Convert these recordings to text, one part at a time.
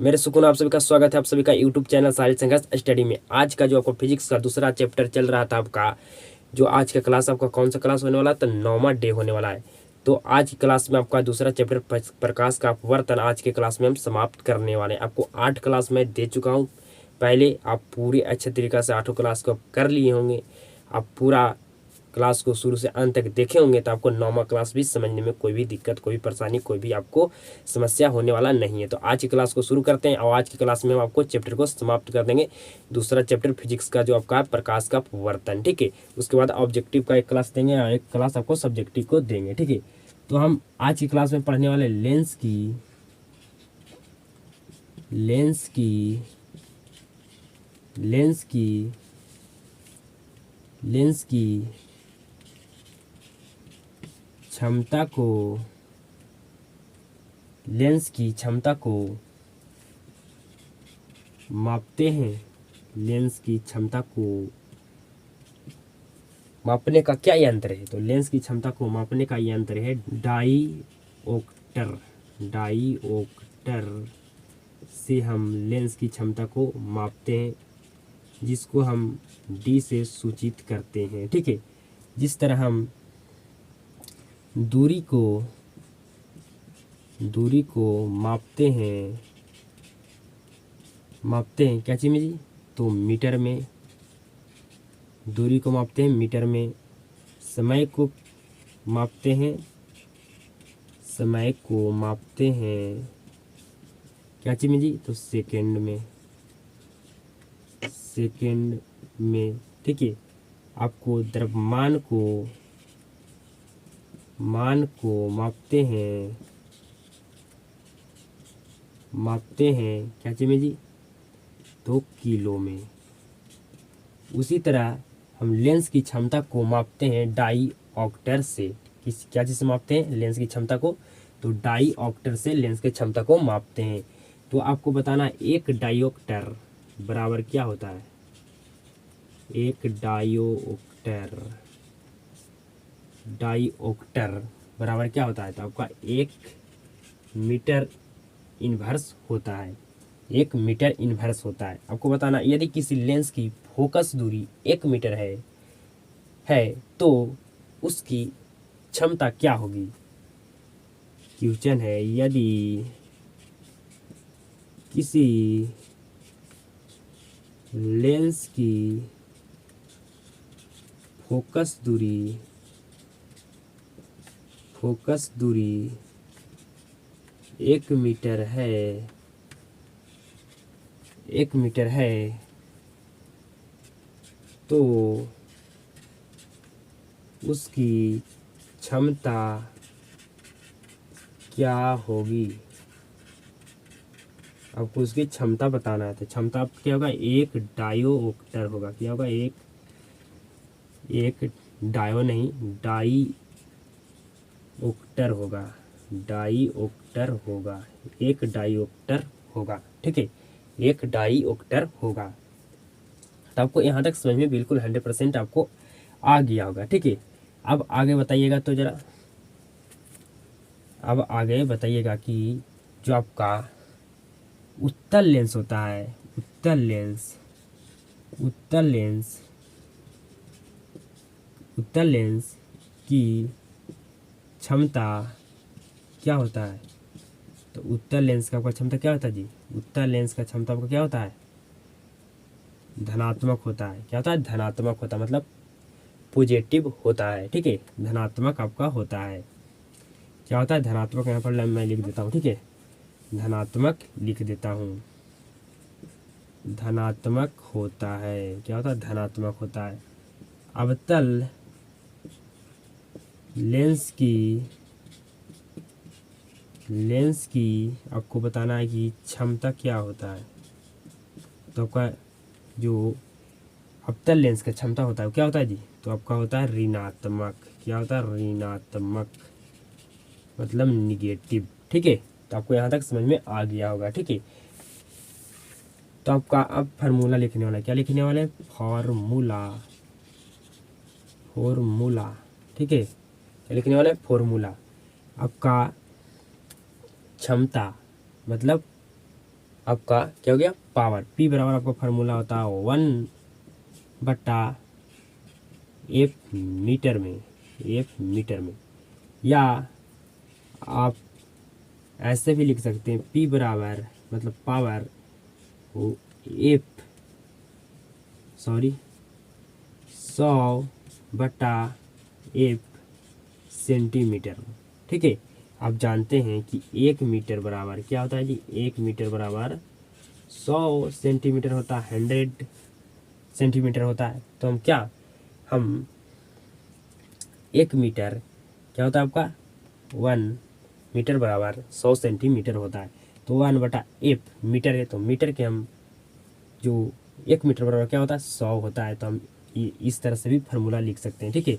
मेरे सुकून आप सभी का स्वागत है आप सभी का यूट्यूब चैनल साहिल संघर्ष स्टडी में। आज का जो आपको फिजिक्स का दूसरा चैप्टर चल रहा था आपका, जो आज का क्लास आपका कौन सा क्लास होने वाला है, तो 9वां डे होने वाला है। तो आज की क्लास में आपका दूसरा चैप्टर प्रकाश का अपवर्तन आज के क्लास में हम समाप्त करने वाले हैं। आपको 8 क्लास में दे चुका हूँ पहले, आप पूरी अच्छे तरीक़े से 8 क्लास को कर लिए होंगे। आप पूरा क्लास को शुरू से अंत तक देखे होंगे तो आपको 9वां क्लास भी समझने में कोई भी दिक्कत, कोई भी परेशानी, कोई भी आपको समस्या होने वाला नहीं है। तो आज की क्लास को शुरू करते हैं और आज की क्लास में हम आपको चैप्टर को समाप्त कर देंगे। दूसरा चैप्टर फिजिक्स का जो आपका प्रकाश का अपवर्तन, ठीक है। उसके बाद ऑब्जेक्टिव का एक क्लास देंगे और एक क्लास आपको सब्जेक्टिव को देंगे, ठीक है। तो हम आज की क्लास में पढ़ने वाले लेंस की क्षमता को मापते हैं। लेंस की क्षमता को मापने का क्या यंत्र है? तो लेंस की क्षमता को मापने का यंत्र है डाईओप्टर। से हम लेंस की क्षमता को मापते हैं, जिसको हम डी से सूचित करते हैं, ठीक है। जिस तरह हम दूरी को मापते हैं क्या चीज़ में जी? तो मीटर में। दूरी को मापते हैं मीटर में। समय को मापते हैं क्या चीज़ में जी? तो सेकंड में, ठीक है। आपको द्रव्यमान को मापते हैं क्या चीज़ में जी? तो किलो में। उसी तरह हम लेंस की क्षमता को मापते हैं डाईऑप्टर से। क्या चीज़ से मापते हैं लेंस की क्षमता को? तो डाईऑप्टर से लेंस की क्षमता को मापते हैं। तो आपको बताना एक डाईऑप्टर बराबर क्या होता है? एक डाईऑप्टर बराबर क्या होता है? तो आपका 1 मीटर इन्वर्स होता है। 1 मीटर इन्वर्स होता है। आपको बताना यदि किसी लेंस की फोकस दूरी 1 मीटर है तो उसकी क्षमता क्या होगी? क्वेश्चन है, यदि किसी लेंस की फोकस दूरी 1 मीटर है तो उसकी क्षमता क्या होगी? आपको उसकी क्षमता बताना है। तो क्षमता क्या होगा? एक डायोप्टर होगा। क्या होगा? एक डायो नहीं, डाईऑप्टर होगा। एक डायोप्टर होगा, ठीक है। एक डाईऑप्टर होगा। तो आपको यहाँ तक समझ में बिल्कुल 100% आपको आ गया होगा, ठीक है। अब आगे बताइएगा तो जरा, अब आगे बताइएगा कि जो आपका उत्तल लेंस होता है, उत्तल लेंस की क्षमता क्या होता है? तो उत्तल लेंस का आपका क्षमता क्या होता है जी? उत्तल लेंस का क्षमता आपका क्या होता है? धनात्मक होता है। क्या होता है? धनात्मक होता है, मतलब पॉजिटिव होता है, ठीक है। धनात्मक आपका होता है। क्या होता है? धनात्मक। यहाँ पर मैं लिख देता हूँ, ठीक है। धनात्मक लिख देता हूँ। धनात्मक होता है। क्या होता है? धनात्मक होता है। अवतल लेंस की आपको बताना है कि क्षमता क्या होता है। तो आपका जो अवतल लेंस का क्षमता होता है क्या होता है जी? तो आपका होता है ऋणात्मक। क्या होता है? ऋणात्मक, मतलब निगेटिव, ठीक है। तो आपको यहाँ तक समझ में आ गया होगा, ठीक है। तो आपका अब फार्मूला लिखने वाला है। क्या लिखने वाले? फॉर्मूला, ठीक है। क्या लिखने वाले? फॉर्मूला। आपका क्षमता मतलब आपका क्या हो गया पावर। P बराबर आपका फार्मूला होता है 1/F मीटर में, F मीटर में। या आप ऐसे भी लिख सकते हैं P बराबर मतलब पावर F 100/F सेंटीमीटर। ठीक है, आप जानते हैं कि 1 मीटर बराबर क्या होता है जी, 1 मीटर बराबर 100 सेंटीमीटर होता है, 100 सेंटीमीटर होता है। तो हम 1 मीटर क्या होता है आपका 1 मीटर बराबर 100 सेंटीमीटर होता है। तो 1/F मीटर है, तो मीटर के हम जो 1 मीटर बराबर क्या होता है 100 होता है। तो हम इस तरह से भी फार्मूला लिख सकते हैं। ठीक है,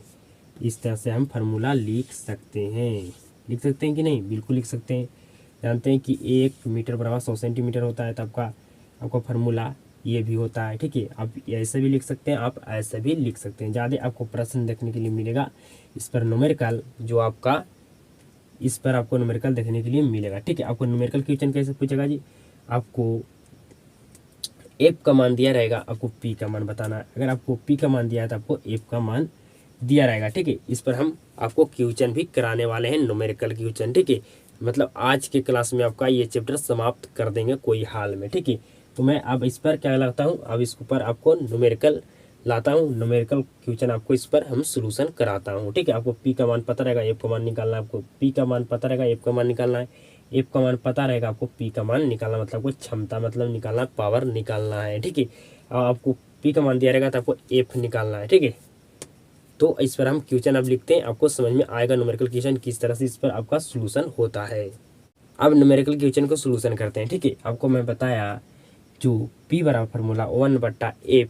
इस तरह से हम फार्मूला लिख सकते हैं कि नहीं, बिल्कुल लिख सकते हैं। जानते हैं कि 1 मीटर बराबर 100 सेंटीमीटर होता है, तो आपका फार्मूला ये भी होता है। ठीक है, आप ऐसे भी लिख सकते हैं, आप ऐसे भी लिख सकते हैं। ज़्यादा आपको प्रश्न देखने के लिए मिलेगा इस पर न्यूमेरिकल, जो आपका इस पर आपको न्यूमेरिकल देखने के लिए मिलेगा। ठीक है, आपको न्यूमेरिकल क्वेश्चन कैसे पूछेगा जी, आपको F का मान दिया रहेगा, आपको P का मान बताना है। अगर आपको P का मान दिया है तो आपको F का मान दिया रहेगा। ठीक है, इस पर हम आपको क्वेश्चन भी कराने वाले हैं, न्यूमेरिकल क्वेश्चन। ठीक है, मतलब आज के क्लास में आपका ये चैप्टर समाप्त कर देंगे कोई हाल में। ठीक है, तो मैं अब इस पर क्या लाता हूँ, अब इस पर आपको न्यूमेरिकल लाता हूँ, न्यूमेरिकल क्वेश्चन आपको इस पर हम सोल्यूशन कराता हूँ। ठीक है, आपको P का मान पता रहेगा, F का मान निकालना है। आपको P का मान पता रहेगा, F का मान निकालना है। F का मान पता रहेगा, आपको P का मान निकालना मतलब आपको क्षमता मतलब निकालना, पावर निकालना है। ठीक है, और आपको P का मान दिया रहेगा तो आपको F निकालना है। ठीक है, तो इस पर हम क्वेश्चन अब लिखते हैं, आपको समझ में आएगा न्यूमेरिकल क्वेश्चन किस तरह से इस पर आपका सोल्यूशन होता है। अब न्यूमेरिकल क्वेश्चन को सोल्यूशन करते हैं। ठीक है, आपको मैं बताया जो P बराबर फार्मूला 1/F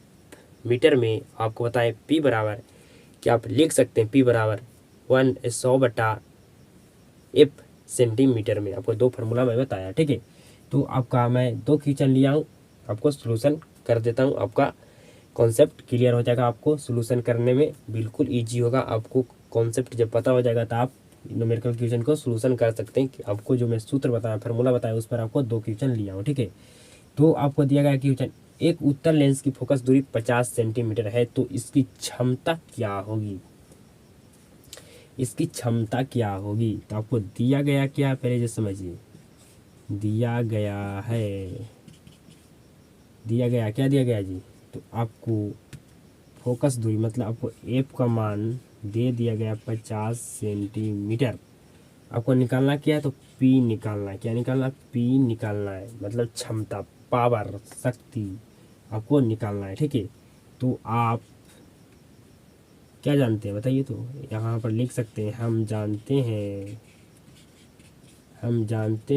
मीटर में, आपको बताएं P बराबर क्या आप लिख सकते हैं, P बराबर 100/F सेंटीमीटर में। आपको दो फार्मूला मैं बताया। ठीक है, तो आपका मैं 2 क्वेश्चन लिया हूँ, आपको सोल्यूशन कर देता हूँ। आपका कॉन्सेप्ट क्लियर हो जाएगा, आपको सोल्यूशन करने में बिल्कुल ईजी होगा। आपको कॉन्सेप्ट जब पता हो जाएगा तो आप न्यूमेरिकल क्वेश्चन को सोल्यूशन कर सकते हैं। कि आपको जो मैं सूत्र बताया, फार्मूला बताया, उस पर आपको 2 क्वेश्चन लिया हूँ। ठीक है, तो आपको दिया गया क्वेश्चन, एक उत्तल लेंस की फोकस दूरी 50 सेंटीमीटर है, तो इसकी क्षमता क्या होगी, इसकी क्षमता क्या होगी। तो आपको दिया गया क्या, पहले जो समझिए, दिया गया क्या दिया गया जी, तो आपको फोकस दूरी मतलब आपको F का मान दे दिया गया 50 सेंटीमीटर। आपको निकालना क्या है, तो P निकालना है। क्या निकालना, P निकालना है, मतलब क्षमता, पावर, शक्ति आपको निकालना है। ठीक है, तो आप क्या जानते हैं बताइए, तो यहाँ पर लिख सकते हैं, हम जानते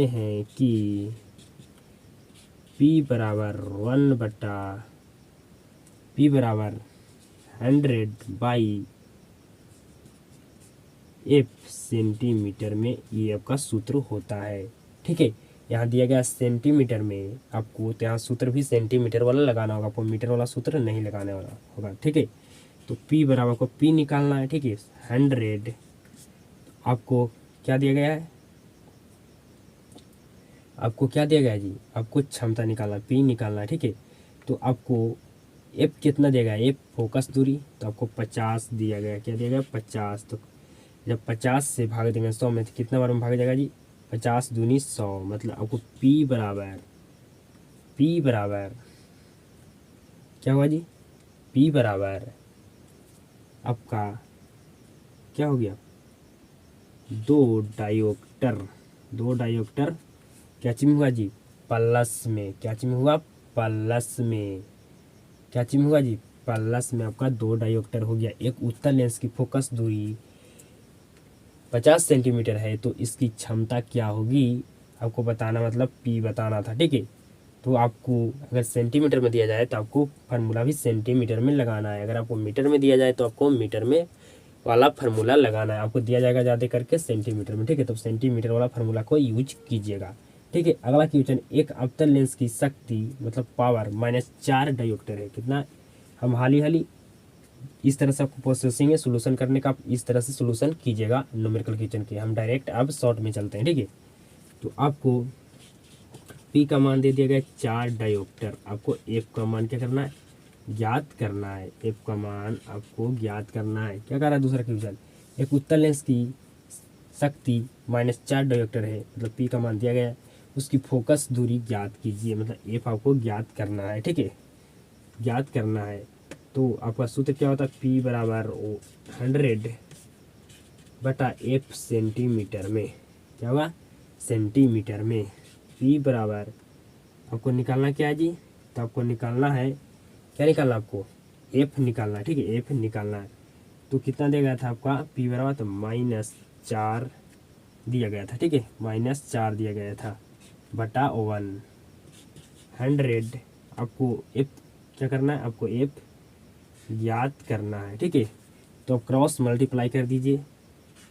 हैं कि P बराबर 100/F सेंटीमीटर में ये आपका सूत्र होता है। ठीक है, यहाँ दिया गया सेंटीमीटर में, आपको तो यहाँ सूत्र भी सेंटीमीटर वाला लगाना होगा, आपको मीटर वाला सूत्र नहीं लगाने वाला होगा। ठीक है, तो P बराबर को P निकालना है। ठीक है, 100 आपको क्या दिया गया है, आपको क्या दिया गया है जी, आपको क्षमता निकालना, P निकालना है। ठीक है, तो आपको F कितना दिया गया, F फोकस दूरी, तो आपको 50 दिया गया। क्या दिया गया 50, तो जब 50 से भाग देंगे 100 में, तो कितना बार में भाग जाएगा जी, 50 दूनी 100, मतलब आपको P बराबर क्या होगा जी, P बराबर आपका क्या हो गया, 2 डायोप्टर क्या चीज में हुआ जी, प्लस में। क्या चीज में हुआ, प्लस में। क्या चीज में हुआ जी, प्लस में आपका 2 डायोप्टर हो गया। एक उत्तल लेंस की फोकस दूरी 50 सेंटीमीटर है, तो इसकी क्षमता क्या होगी आपको बताना, मतलब P बताना था। ठीक है, तो आपको अगर सेंटीमीटर में दिया जाए तो आपको फार्मूला भी सेंटीमीटर में लगाना है। अगर आपको मीटर में दिया जाए तो आपको मीटर में वाला फार्मूला लगाना है। आपको दिया जाएगा ज़्यादा करके सेंटीमीटर में। ठीक है, तो सेंटीमीटर वाला फार्मूला को यूज कीजिएगा। ठीक है, अगला क्वेश्चन, एक अवतल लेंस की शक्ति मतलब पावर -4 डायोप्टर है, कितना। हम हाली इस तरह से आपको प्रोसेसिंग है सोल्यूशन करने का, आप इस तरह से सोल्यूशन कीजिएगा न्यूमेरिकल क्वेश्चन के। हम डायरेक्ट अब शॉर्ट में चलते हैं। ठीक है, तो आपको पी का मान दे दिया गया 4 डायोप्टर। आपको एफ का मान क्या करना है, ज्ञात करना है। एफ का मान आपको ज्ञात करना है। क्या कह रहा है दूसरा क्वेश्चन, एक उत्तल लेंस की शक्ति -4 डायोप्टर है, मतलब पी का मान दिया गया है, उसकी फोकस दूरी ज्ञात कीजिए, मतलब एफ आपको ज्ञात करना है। ठीक है, ज्ञात करना है। तो आपका सूत्र क्या होता है, पी बराबर 100 बटा एफ सेंटीमीटर में। क्या होगा, सेंटीमीटर में। पी बराबर आपको निकालना क्या है जी, तो आपको निकालना है, क्या निकालना आपको, एफ निकालना है। ठीक है, एफ निकालना है। तो कितना दिया गया था आपका, पी बराबर तो -4 दिया गया था। ठीक है, -4 दिया गया था बटा 100। आपको एफ क्या करना है, आपको एफ ज्ञात करना है। ठीक है, तो आप क्रॉस मल्टीप्लाई कर दीजिए,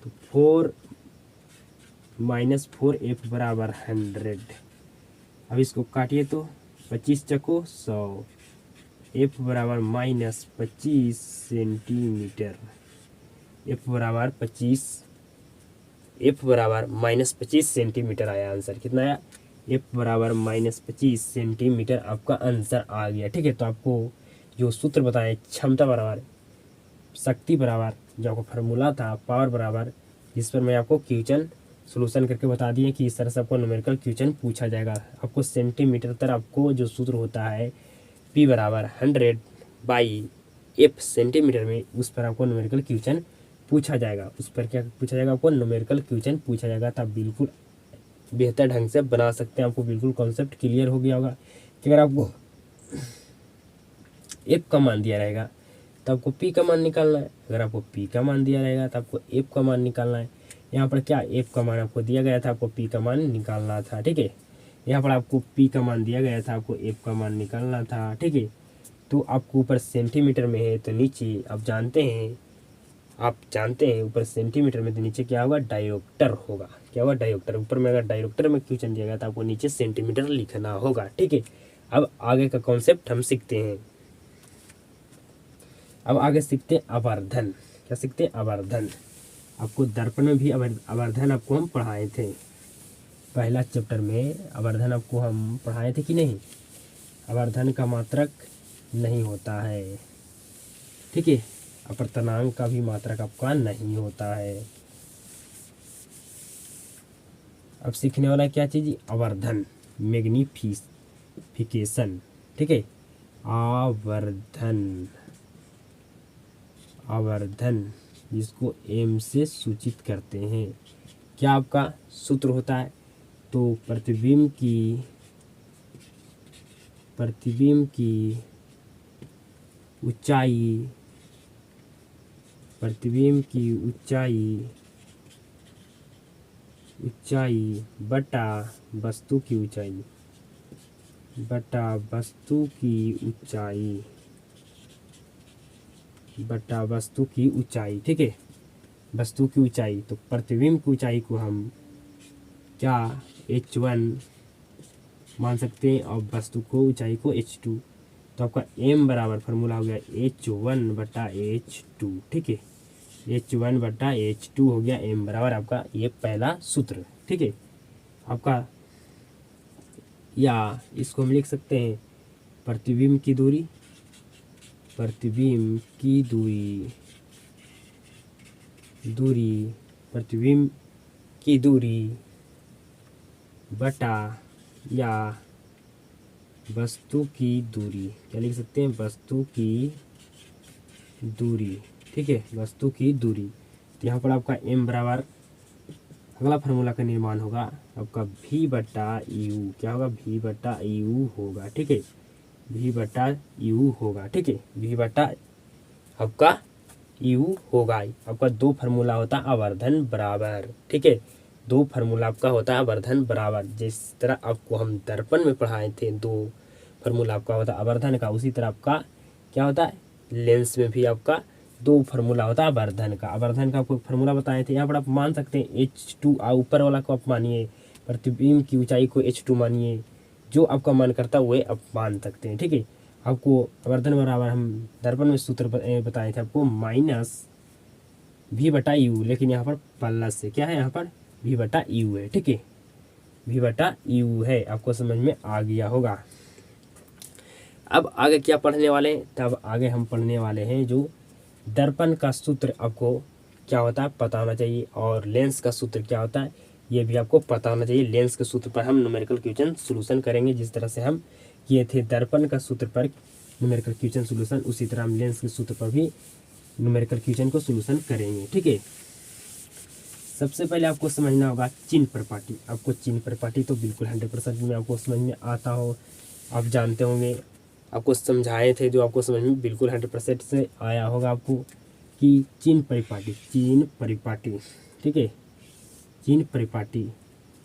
तो 4 -4 एफ बराबर 100। अब इसको काटिए तो 25 चको 100, एफ बराबर -25 सेंटीमीटर। एफ बराबर -25 सेंटीमीटर आया आंसर। कितना आया, एफ बराबर -25 सेंटीमीटर आपका आंसर आ गया। ठीक है, तो आपको जो सूत्र बताएं, क्षमता बराबर शक्ति बराबर जो आपको फार्मूला था, पावर बराबर, जिस पर मैं आपको क्वेश्चन सोल्यूशन करके बता दिए कि इस तरह से आपको न्यूमेरिकल क्वेश्चन पूछा जाएगा। आपको सेंटीमीटर तक आपको जो सूत्र होता है पी बराबर 100 बाई एफ सेंटीमीटर में, उस पर आपको न्यूमेरिकल क्वेश्चन पूछा जाएगा। उस पर क्या पूछा जाएगा, आपको न्यूमेरिकल क्वेश्चन पूछा जाएगा। तब बिल्कुल बेहतर ढंग से बना सकते हैं। आपको बिल्कुल कॉन्सेप्ट क्लियर हो गया होगा कि अगर आपको एफ का मान दिया रहेगा तो आपको पी का मान निकालना है, अगर आपको पी का मान दिया रहेगा तो आपको एफ का मान निकालना है। यहाँ पर क्या एफ का मान आपको दिया गया था, आपको पी का मान निकालना था। ठीक है, यहाँ पर आपको पी का मान दिया गया था, आपको एफ का मान निकालना था। ठीक है, तो आपको ऊपर सेंटीमीटर में है तो नीचे आप जानते हैं ऊपर सेंटीमीटर में, तो नीचे क्या होगा, डायोप्टर होगा। क्या होगा, डायोप्टर। ऊपर में अगर डायोप्टर में क्वेश्चन दिया गया तो आपको नीचे सेंटीमीटर लिखना होगा। ठीक है, अब आगे का कॉन्सेप्ट हम सीखते हैं। अब आगे सीखते हैं आवर्धन। क्या सीखते हैं, आवर्धन। आपको दर्पण में भी आवर्धन आपको हम पढ़ाए थे, पहला चैप्टर में आवर्धन आपको हम पढ़ाए थे कि नहीं। आवर्धन का मात्रक नहीं होता है। ठीक है, अपवर्तनांक का भी मात्रक आपका नहीं होता है। अब सीखने वाला क्या चीज, आवर्धन, मैग्निफिकेशन। ठीक है, आवर्धन जिसको एम से सूचित करते हैं। क्या आपका सूत्र होता है, तो प्रतिबिंब की ऊंचाई, बटा वस्तु की ऊंचाई। ठीक है, वस्तु की ऊंचाई, तो प्रतिबिंब की ऊंचाई को हम क्या h1 मान सकते हैं और वस्तु को ऊंचाई को h2। तो आपका m बराबर फार्मूला हो गया h1 बटा h2। ठीक है, h1 बटा h2 हो गया, m बराबर आपका ये पहला सूत्र। ठीक है, आपका, या इसको हम लिख सकते हैं प्रतिबिंब की दूरी बटा या वस्तु की दूरी। क्या लिख सकते हैं, वस्तु की दूरी। ठीक है, वस्तु की दूरी। तो यहाँ पर आपका m बराबर, अगला फार्मूला का निर्माण होगा आपका v बटा यू। क्या होगा, v बटा यू होगा। ठीक है, v बटा यू होगा। ठीक है, v बटा आपका यू होगा। आपका दो फार्मूला होता है आवर्धन बराबर। ठीक है, दो फार्मूला आपका होता है आवर्धन बराबर। जिस तरह आपको हम दर्पण में पढ़ाए थे, दो फार्मूला आपका होता है आवर्धन का, उसी तरह आपका क्या होता है, लेंस में भी आपका दो फार्मूला होता है आवर्धन का। आवर्धन का आपको फार्मूला बताए थे। यहाँ पर आप मान सकते हैं h2, ऊपर वाला को आप मानिए, प्रतिबिंब की ऊंचाई को h2 मानिए, जो आपका मन करता है वह आप मान सकते हैं। ठीक है, आपको आवर्धन बराबर हम दर्पण में सूत्र बताए थे आपको -v बटा यू, लेकिन यहाँ पर प्लस से क्या है, यहाँ पर v बटा यू है। ठीक है, v/u है। आपको समझ में आ गया होगा। अब आगे क्या पढ़ने वाले हैं, तब आगे हम पढ़ने वाले हैं जो दर्पण का सूत्र आपको क्या होता है पता होना चाहिए, और लेंस का सूत्र क्या होता है ये भी आपको पता होना चाहिए। लेंस के सूत्र पर हम न्यूमेरिकल क्वेश्चन सोल्यूशन करेंगे, जिस तरह से हम किए थे दर्पण का सूत्र पर न्यूमेरिकल क्वेश्चन सोल्यूशन, उसी तरह हम लेंस के सूत्र पर भी न्यूमेरिकल क्वेश्चन को सोल्यूशन करेंगे। ठीक है, सबसे पहले आपको समझना होगा चिन्ह परिपाटी। आपको चिन्ह परिपाटी तो बिल्कुल 100% में आपको समझ में आता हो, आप जानते होंगे, आपको समझाए थे जो आपको समझ में बिल्कुल 100% से आया होगा आपको कि चिन्ह परिपाटी। ठीक है, चिन्ह परिपाटी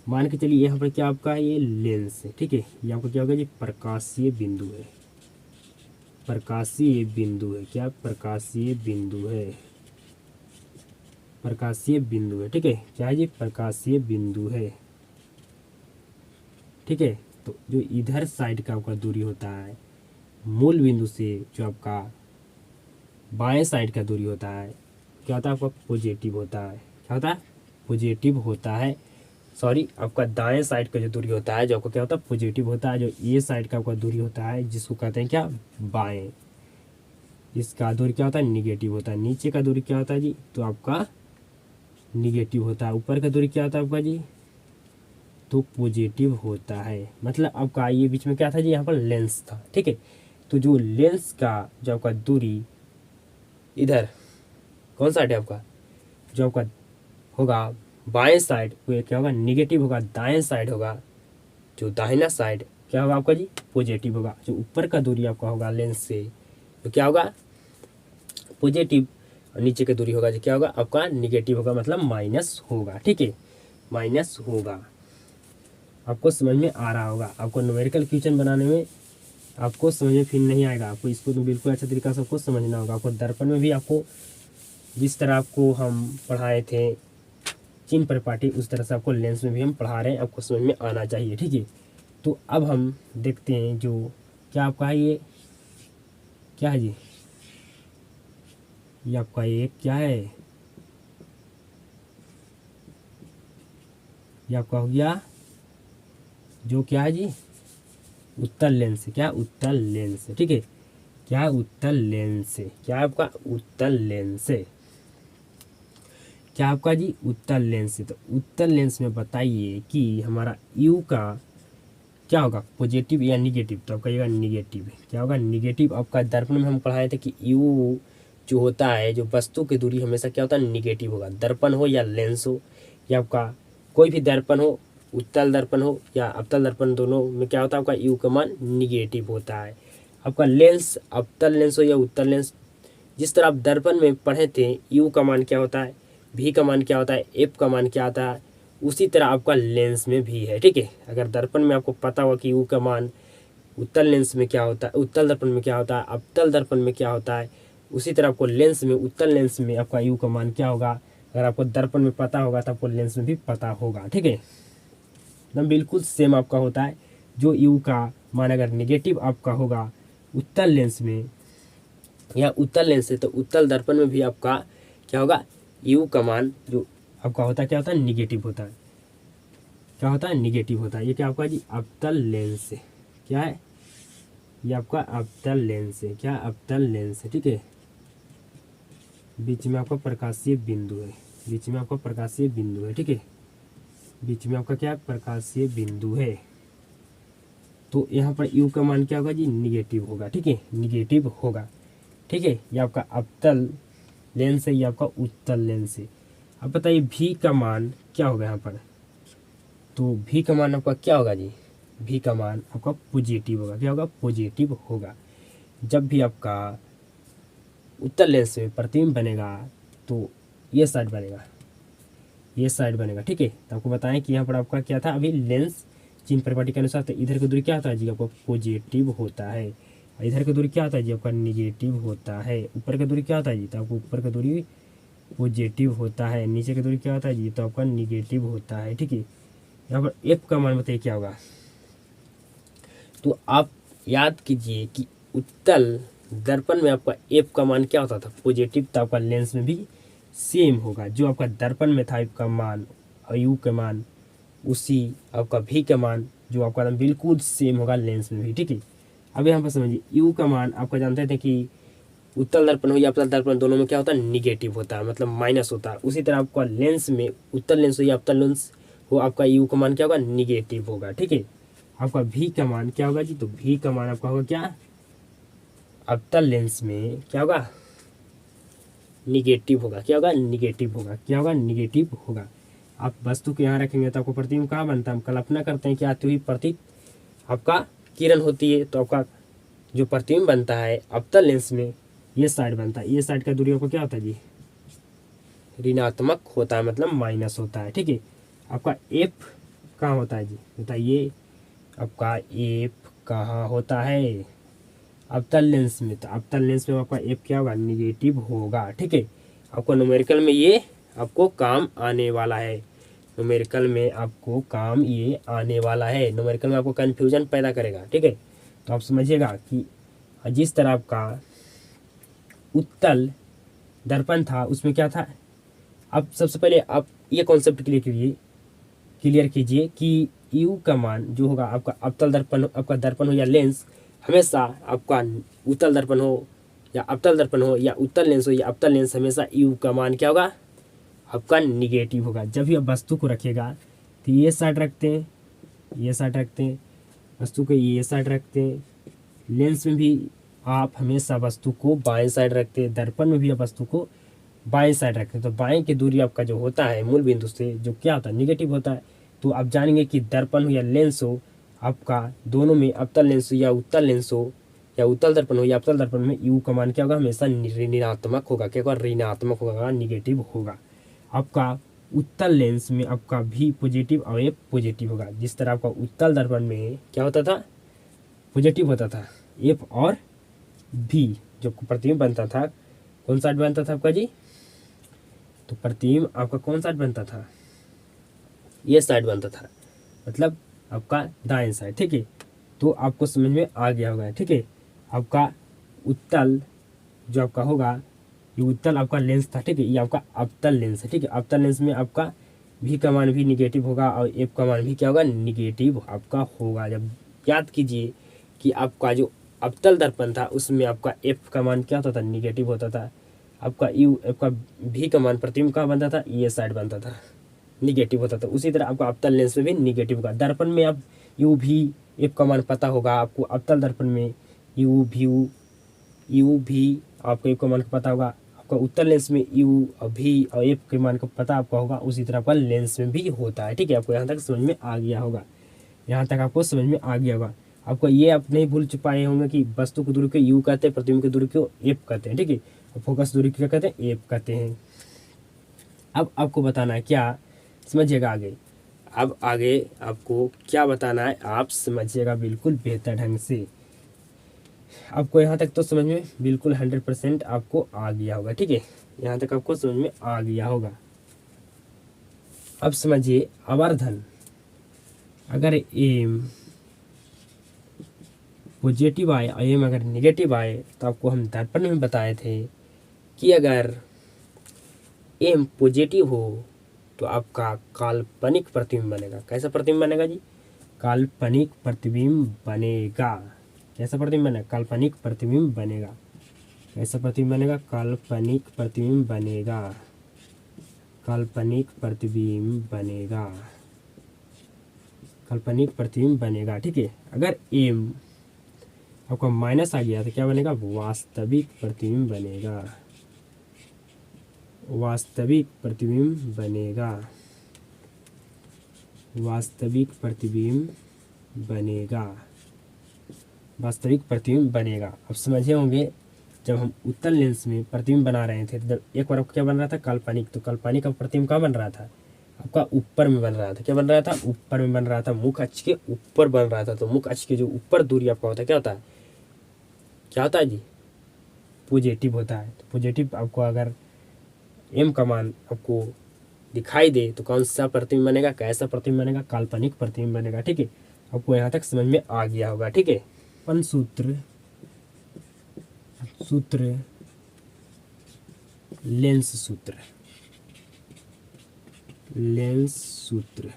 मान के चलिए यहाँ पर क्या आपका ये लेंस है। ठीक है, ये आपका क्या होगा जी प्रकाशीय बिंदु है। प्रकाशीय बिंदु है, क्या प्रकाशीय बिंदु है, प्रकाशीय बिंदु है। ठीक है, क्या जी प्रकाशीय बिंदु है। ठीक है, तो जो इधर साइड का आपका दूरी होता है मूल बिंदु से, जो आपका बाएं साइड का दूरी होता है क्या होता है आपका पॉजिटिव होता है। क्या होता है पॉजिटिव होता है। सॉरी, आपका दाएं साइड का जो दूरी होता है जो आपका क्या होता है पॉजिटिव होता है। जो ये साइड का आपका दूरी होता है जिसको कहते हैं क्या बाएं, इसका दूरी क्या होता है निगेटिव होता है। नीचे का दूरी क्या होता है जी तो आपका निगेटिव होता है। ऊपर का दूरी क्या होता है आपका जी तो पॉजिटिव होता है। मतलब आपका ये बीच में क्या था जी यहाँ पर लेंस था। ठीक है, तो जो लेंस का जो आपका दूरी इधर कौन साइड है आपका जो आपका होगा बाएं साइड वो क्या होगा निगेटिव होगा, दाएं साइड होगा जो दाहिना साइड क्या होगा आपका जी पॉजिटिव होगा। जो ऊपर का दूरी आपका होगा लेंस से तो क्या होगा पॉजिटिव, और नीचे का दूरी होगा जो क्या होगा आपका निगेटिव होगा, मतलब माइनस होगा। ठीक है, माइनस होगा। आपको समझ में आ रहा होगा। आपको न्यूमेरिकल क्वेश्चन बनाने में आपको समझ में फिर नहीं आएगा, आपको इसको तो बिल्कुल अच्छा तरीका से आपको समझना होगा। आपको दर्पण में भी आपको जिस तरह आपको हम पढ़ाए थे चिन्ह परिपाटी उस तरह से आपको लेंस में भी हम पढ़ा रहे हैं, आपको समझ में आना चाहिए। ठीक है, तो अब हम देखते हैं जो क्या आपका है ये क्या है जी ये आपका ये क्या है, ये आपका हो गया जो क्या है जी उत्तल लेंस है। क्या उत्तल लेंस है। ठीक है, क्या उत्तल लेंस है, क्या आपका उत्तल लेंस है, क्या आपका जी उत्तल लेंस है। तो उत्तल लेंस में बताइए कि हमारा यू का क्या होगा पॉजिटिव या निगेटिव, तो आपका ये निगेटिव है। क्या होगा निगेटिव। आपका दर्पण में हम पढ़ाए थे कि यू जो होता है जो वस्तु की दूरी हमेशा क्या होता है निगेटिव होगा। दर्पण हो या लेंस हो या आपका कोई भी दर्पण हो, उत्तल दर्पण हो या अवतल दर्पण, दोनों में क्या होता है आपका यू का मान निगेटिव होता है। आपका लेंस अवतल लेंस हो या उत्तल लेंस, जिस तरह आप दर्पण में पढ़े थे यू का मान क्या होता है, भी का मान क्या होता है, एफ का मान क्या आता है, उसी तरह आपका लेंस में भी है। ठीक है, अगर दर्पण में आपको पता हुआ कि यू का मान उत्तल लेंस में क्या होता है, उत्तल दर्पण में क्या होता है, अवतल दर्पण में क्या होता है, उसी तरह आपको लेंस में उत्तल लेंस में आपका यू का मान क्या होगा, अगर आपको दर्पण में पता होगा तो आपको लेंस में भी पता होगा। ठीक है, एकदम बिल्कुल सेम आपका होता है। जो यू का मान अगर निगेटिव आपका होगा उत्तल लेंस में या उत्तल लेंस है तो उत्तल दर्पण में भी आपका क्या होगा यू का मान जो आपका होता है क्या होता है निगेटिव होता है। क्या होता है निगेटिव होता है। ये क्या आपका जी अवतल लेंस है। क्या है ये आपका अवतल लेंस है। क्या अवतल लेंस है। ठीक है, बीच में आपका प्रकाशीय बिंदु है, बीच में आपका प्रकाशीय बिंदु है। ठीक है, बीच में आपका क्या प्रकाशीय बिंदु है। तो यहाँ पर यू का मान क्या होगा जी निगेटिव होगा। ठीक है, निगेटिव होगा। ठीक है, ये आपका अवतल लेंस है, ये आपका उत्तल लेंस है। अब बताइए भी का मान क्या होगा यहाँ पर, तो भी का मान आपका क्या होगा जी भी का मान आपका पॉजिटिव होगा। क्या होगा पॉजिटिव होगा। जब भी आपका उत्तल लेंस में प्रतिबिंब बनेगा तो ये साइड बनेगा, ये साइड बनेगा। ठीक है, तो आपको बताएं कि यहाँ पर आपका क्या था अभी लेंस चिन्ह परिपाटी के अनुसार, तो इधर की दूरी क्या होता है जी आपका पॉजिटिव होता है, इधर की दूरी क्या होता है जी आपका निगेटिव होता है। ऊपर का दूरी क्या होता है जी तो आपको ऊपर का दूरी पॉजिटिव होता है, नीचे का दूरी क्या होता है जी तो आपका निगेटिव होता है। ठीक है, यहाँ पर एफ का मान बताइए क्या होगा, तो आप याद कीजिए कि उत्तल दर्पण में आपका एफ का मान क्या होता था पॉजिटिव, तो आपका लेंस में भी सेम होगा। जो आपका दर्पण में था एफ का मान और यू का मान उसी आपका भी का मान जो आपका ना बिल्कुल सेम होगा लेंस में भी, ठीक है। अब यहाँ पर समझिए यू का मान आपका जानते थे कि उत्तल दर्पण हो या अवतल दर्पण दोनों में क्या होता है, निगेटिव होता है, मतलब माइनस होता है। उसी तरह आपका लेंस में उत्तल लेंस हो या अवतल लेंस हो, आपका यू का मान क्या होगा, निगेटिव होगा, ठीक है। आपका भी का मान क्या होगा जी, तो भी का मान आपका होगा क्या, अवतल लेंस में क्या होगा, निगेटिव होगा। क्या होगा, निगेटिव होगा। क्या होगा, निगेटिव होगा। आप वस्तु को यहाँ रखेंगे तो आपको प्रतिबिंब कहाँ बनता है, हम कल्पना करते हैं कि आती हुई प्रति आपका किरण होती है, तो आपका जो प्रतिबिंब बनता है अवतल लेंस में ये साइड बनता है, ये साइड का दूरी आपको क्या होता है जी, ऋणात्मक होता है, मतलब माइनस होता है, ठीक है। आपका एफ कहाँ होता है जी, बताइए आपका एफ कहाँ होता है, अवतल लेंस में। तो अवतल लेंस में आपका एफ क्या होगा, निगेटिव होगा, ठीक है। आपको न्यूमेरिकल में ये आपको काम आने वाला है, न्यूमेरिकल में आपको काम ये आने वाला है, न्यूमेरिकल में आपको कन्फ्यूजन पैदा करेगा, ठीक है। तो आप समझिएगा कि जिस तरह आपका उत्तल दर्पण था उसमें क्या था। अब सबसे पहले आप ये कॉन्सेप्ट क्लियर कीजिए कि यू का मान जो होगा आपका अवतल दर्पण, आपका दर्पण हो या लेंस, हमेशा आपका उत्तल दर्पण हो या अवतल दर्पण हो या उत्तल लेंस हो या अवतल लेंस, हमेशा यू का मान क्या होगा, आपका निगेटिव होगा। जब भी आप वस्तु को रखेगा तो ये साइड रखते हैं, ये साइड रखते हैं, वस्तु को ये साइड रखते हैं। लेंस में भी आप हमेशा वस्तु को बाएं साइड रखते हैं, दर्पण में भी आप वस्तु को बाएं साइड रखते हैं। तो बाएं की दूरी आपका जो होता है मूल बिंदु से जो क्या होता है, निगेटिव होता है। तो आप जानेंगे कि दर्पण हो या लेंस हो, आपका दोनों में अवतल लेंस हो या उत्तल लेंस हो या उत्तल दर्पण हो या अवतल दर्पण में यू का मान क्या होगा, हमेशा ऋणात्मक होगा। क्या होगा, ऋणात्मक होगा, निगेटिव होगा। आपका उत्तल लेंस में आपका भी पॉजिटिव और एफ पॉजिटिव होगा। जिस तरह आपका उत्तल दर्पण में क्या होता था, पॉजिटिव होता था, एफ और भी जो प्रतिबिंब बनता था, कौन सा बनता था आपका जी, तो प्रतिबिंब आपका कौन सा बनता था, ये साइड बनता था, मतलब आपका दाएं साइड, ठीक है। तो आपको समझ में आ गया होगा, ठीक है। आपका उत्तल जो आपका होगा, ये उत्तल आपका लेंस था, ठीक है, ये आपका अवतल लेंस है, ठीक है। अवतल लेंस में आपका भी का मान भी निगेटिव होगा और एफ का मान भी क्या होगा, निगेटिव आपका होगा। जब याद कीजिए कि आपका जो अवतल दर्पण था उसमें आपका एफ का मान क्या होता था, निगेटिव होता था। आपका यू, आपका भी का मान प्रतिबिंब कहाँ बनता था, ये साइड बनता था, निगेटिव होता था। उसी तरह आपका अवतल लेंस में भी निगेटिव होगा। दर्पण में आप यू भी एफ का मान पता होगा आपको, अवतल दर्पण में यू भी आपको एफ का मान पता होगा, आपका उत्तल लेंस में यू और भी और एफ के मान का पता आपका होगा। उसी तरह आपका लेंस में भी होता है, ठीक है। आपको यहाँ तक समझ में आ गया होगा, यहाँ तक आपको समझ में आ गया होगा। आपको ये आप नहीं भूल पाए होंगे कि वस्तु की दूरी को यू कहते हैं, प्रतिबिंब की दूरी को एफ कहते हैं, ठीक है। फोकस दूरी क्या कहते हैं, एफ कहते हैं। अब आपको बताना है क्या, समझिएगा आगे। अब आगे आपको क्या बताना है, आप समझिएगा बिल्कुल बेहतर ढंग से। आपको यहाँ तक तो समझ में बिल्कुल 100% आपको आ गया होगा, ठीक है। यहाँ तक आपको समझ में आ गया होगा। अब समझिए आवर्धन, अगर एम पॉजिटिव आए और एम अगर निगेटिव आए, तो आपको हम दर्पण में बताए थे कि अगर एम पॉजिटिव हो तो आपका काल्पनिक प्रतिबिंब बनेगा। कैसा प्रतिबिंब बनेगा जी, काल्पनिक प्रतिबिंब बनेगा। कैसा प्रतिबिंब बनेगा, काल्पनिक प्रतिबिंब बनेगा। कैसा प्रतिबिंब बनेगा, काल्पनिक प्रतिबिंब बनेगा, काल्पनिक प्रतिबिंब बनेगा, काल्पनिक प्रतिबिंब बनेगा, ठीक है। अगर एम आपका माइनस आ गया तो क्या बनेगा, वास्तविक प्रतिबिंब बनेगा, वास्तविक प्रतिबिंब बनेगा, वास्तविक प्रतिबिंब बनेगा, वास्तविक प्रतिबिंब बनेगा। अब समझे होंगे जब हम उत्तल लेंस में प्रतिबिंब बना रहे थे तो एक बार क्या बन रहा था, काल्पनिक। तो काल्पनिक का प्रतिबिंब कहाँ बन रहा था, आपका ऊपर में बन रहा था। क्या बन रहा था, ऊपर में बन रहा था, मुख अक्ष के ऊपर बन रहा था। तो मुख अक्ष के जो ऊपर दूरी आपका होता है, क्या होता है, क्या होता है जी, पॉजिटिव होता है। तो पॉजिटिव आपको अगर एम का मान आपको दिखाई दे तो कौन सा प्रतिबिंब बनेगा, कैसा प्रतिबिंब बनेगा, काल्पनिक प्रतिबिंब बनेगा, ठीक है। आपको यहाँ तक समझ में आ गया होगा, ठीक है। अपन सूत्र लेंस सूत्र, लेंस सूत्र